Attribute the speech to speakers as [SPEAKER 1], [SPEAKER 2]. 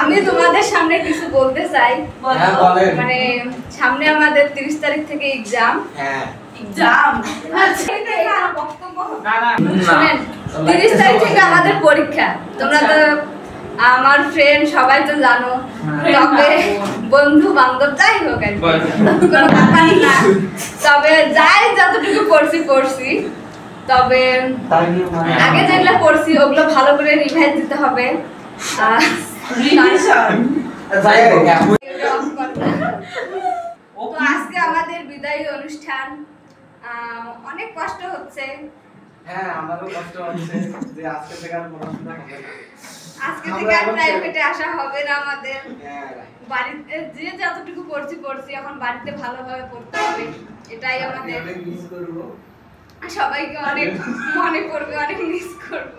[SPEAKER 1] আমি তোমাদের সামনে কিছু বলতে চাই। মানে সামনে আমাদের 30 তারিখ থেকে এক্সাম।
[SPEAKER 2] হ্যাঁ
[SPEAKER 1] এক্সাম বক্তব্য শুনেন, 30 তারিখ থেকে আমাদের পরীক্ষা। তোমরা তো আমার ফ্রেন্ড সবাই তো জানো, তবে বন্ধু বান্ধব যাই হোক কোনো ব্যাপার না। তবে যাই যতটুকু পড়ছি তবে আগে যেগুলো পড়ছি ওগুলো ভালো করে রিভাইজ দিতে হবে। তো আজকে আমাদের বিদায়ী অনুষ্ঠান, অনেক কষ্ট হচ্ছে।
[SPEAKER 2] হ্যাঁ আমারও কষ্ট হচ্ছে যে আজকে থেকে আর পড়াশোনা হবে না।
[SPEAKER 1] আজকে থেকে আর প্রাইভেটে আসা হবে না আমাদের। বাড়িতে যে যতটুকু পড়ছি এখন বাড়িতে ভালোভাবে পড়তে হবে, এটাই আমাদের।
[SPEAKER 2] মিস করব,
[SPEAKER 1] সবাইকে অনেক মনে পড়বে, অনেক মিস করব।